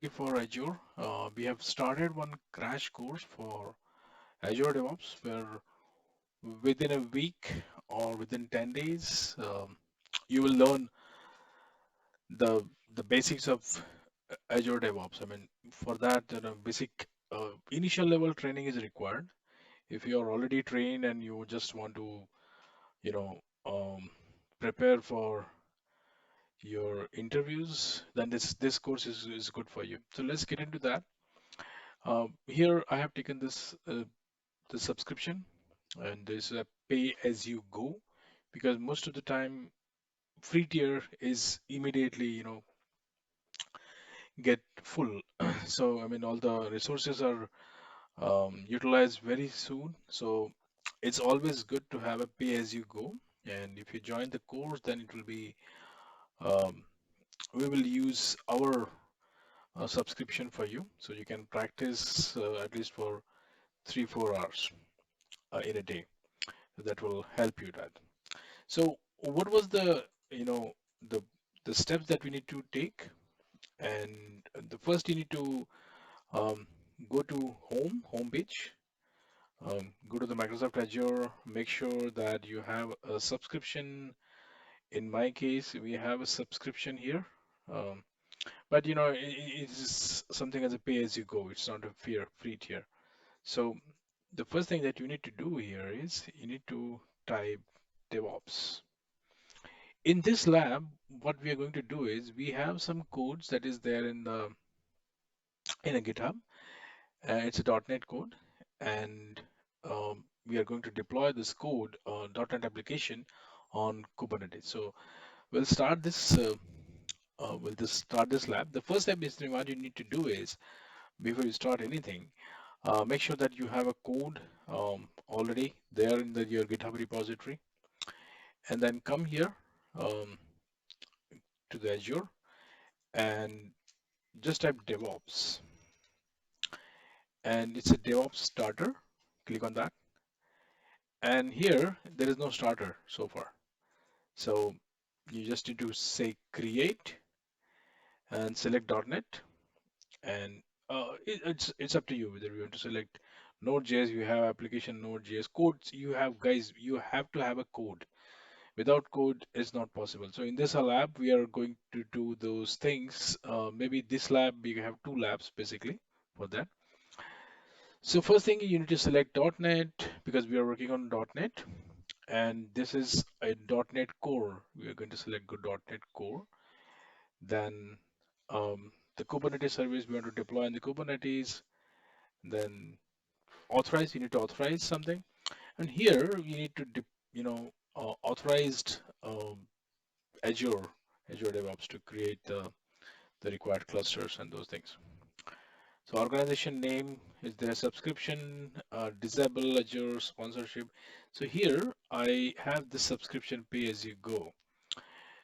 For Azure. We have started one crash course for Azure DevOps where within a week or within 10 days, you will learn the the basics of Azure DevOps. I mean, for that, basic initial level training is required. If you are already trained and you just want to, you know, prepare for your interviews, then this course is good for you. So let's get into that. Here I have taken this the subscription, and there's a pay as you go because most of the time free tier is immediately get full. So I mean all the resources are utilized very soon. So it's always good to have a pay as you go. And if you join the course, then it will be um, we will use our subscription for you, so you can practice at least for 3-4 hours in a day. That will help you that. So what was the the steps that we need to take? And the first you need to um, go to home page, go to the Microsoft Azure, make sure that you have a subscription. In my case, we have a subscription here, um, but it's something as a pay as you go. It's not a free tier. So the first thing that you need to do here is you need to type DevOps. In this lab, what we are going to do is we have some codes that is there in a GitHub. It's a .NET code, and we are going to deploy this code .NET application on Kubernetes. So we'll start this. We'll just start this lab. The first step is what you need to do is before you start anything, make sure that you have a code already there in your GitHub repository, and then come here um, to the Azure and just type DevOps, and it's a DevOps starter. Click on that, and here there is no starter so far. So you just need to say create and select .NET, and it's up to you whether you want to select Node.js. You have application Node.js codes. You have guys. You have to have a code. Without code, it's not possible. So in this lab, we are going to do those things. Maybe this lab we have two labs basically for that. So first thing you need to select .NET because we are working on .NET, and this is a .NET Core. We are going to select good .NET Core. Then the Kubernetes service we want to deploy in the Kubernetes. Then authorize. You need to authorize something, and here you need to authorized Azure Azure DevOps to create the required clusters and those things. So organization name is their subscription, disable Azure sponsorship. So here I have the subscription pay as you go.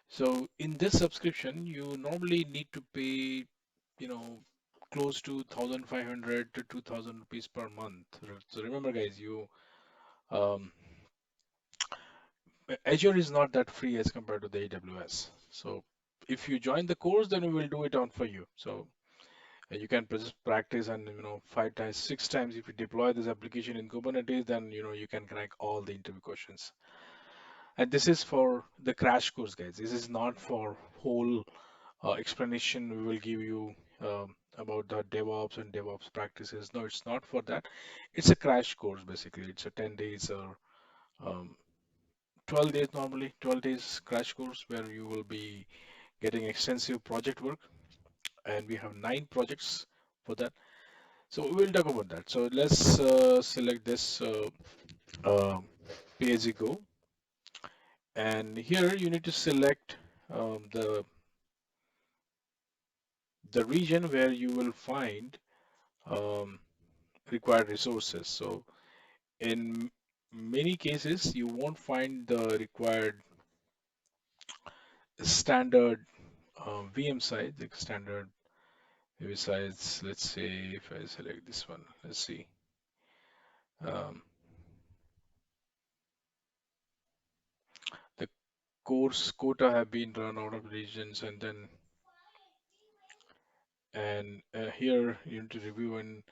So in this subscription, you normally need to pay, you know, close to 1,500 to 2,000 rupees per month. So remember, guys, um, Azure is not that free as compared to the AWS. So if you join the course, then we will do it on for you. So you can practice, and 5 times 6 times if you deploy this application in Kubernetes, then you can crack all the interview questions. And this is for the crash course, guys. This is not for whole explanation we will give you about the DevOps and DevOps practices. No, it's not for that. It's a crash course basically. It's a 10 days or um, 12 days, normally 12 days crash course where you will be getting extensive project work, and we have 9 projects for that. So we'll talk about that. So let's select this uh, pay as you go, and here you need to select the region where you will find um, required resources. So in many cases, you won't find the required standard VM size, the standard VM size. Let's say if I select this one, let's see. Um, the course quota have been run out of regions, and then And here you need to review and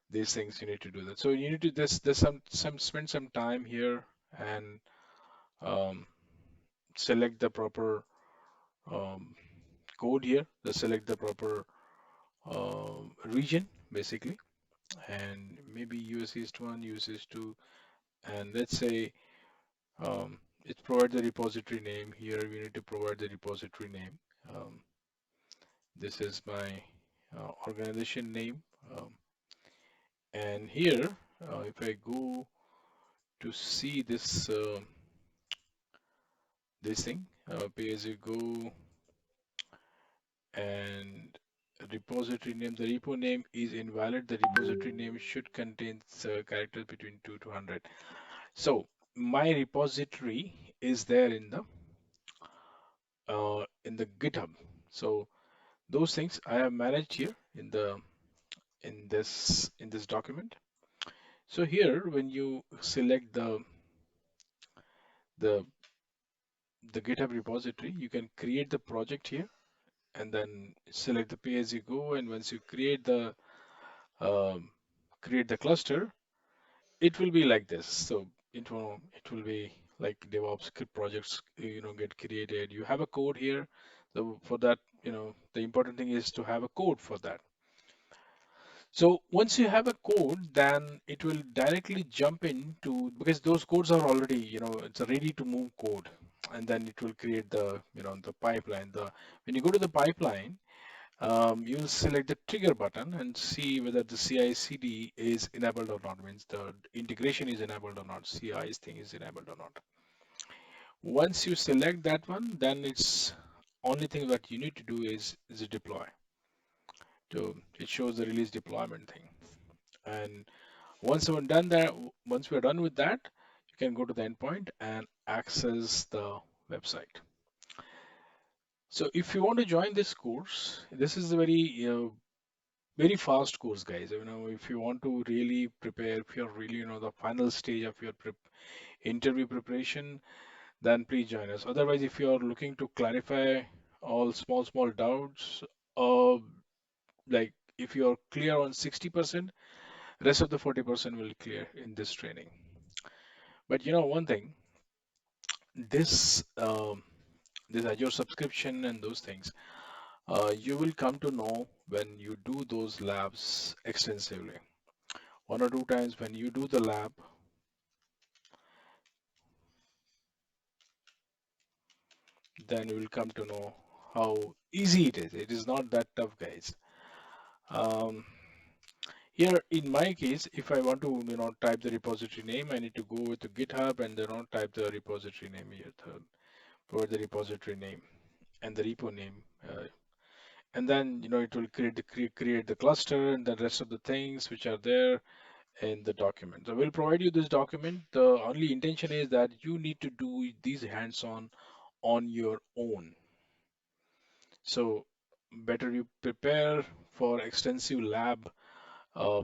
these things you need to do that. So you need to there's some spend some time here and um, select the proper um, code here. Select the proper region basically, and maybe US East 1, US East 2, and let's say it provide the repository name. Here we need to provide the repository name. Um, this is my organization name, um, and here if I go to see this thing, pay as you go, and repository name. The repo name is invalid. The repository name should contain characters between 2 to 100. So my repository is there in the GitHub. So those things I have managed here in this document. So here, when you select the the GitHub repository, you can create the project here and then select the pay as you go. And once you um, create the cluster, it will be like this. So it will be like DevOps script projects, get created. You have a code here. So for that, the important thing is to have a code for that. So once you have a code, then it will directly jump into, because those codes are already, it's a ready to move code, and then it will create the pipeline. When you go to the pipeline, you'll select the trigger button and see whether the CI/CD is enabled or not. Means the integration is enabled or not. CI thing is enabled or not. Once you select that one, then it's only thing that you need to do is deploy. So it shows the release deployment thing. And once we're done with that, you can go to the endpoint and access the website. So if you want to join this course, this is a very fast course, guys. If you want to really prepare, if you're really, the final stage of your interview preparation, then please join us. Otherwise, if you're looking to clarify all small doubts, uh, like if you're clear on 60%, rest of the 40% will clear in this training. But one thing, this this Azure subscription and those things, you will come to know when you do those labs extensively. One or two times when you do the lab, then you will come to know how easy it is. It is not that tough, guys. Um, Here, in my case, if I want to, type the repository name, I need to go with the GitHub and then type the repository name here, provide the repository name and the repo name. And then, it will create the cluster and the rest of the things which are there in the document. So we'll provide you this document. The only intention is that you need to do these hands-on your own. So better you prepare for extensive lab uh,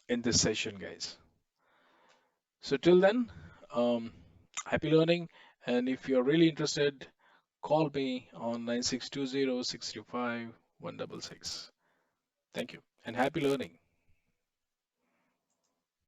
in this session, guys. So till then, um, happy learning. And if you're really interested, call me on 9620 635 166. Thank you and happy learning.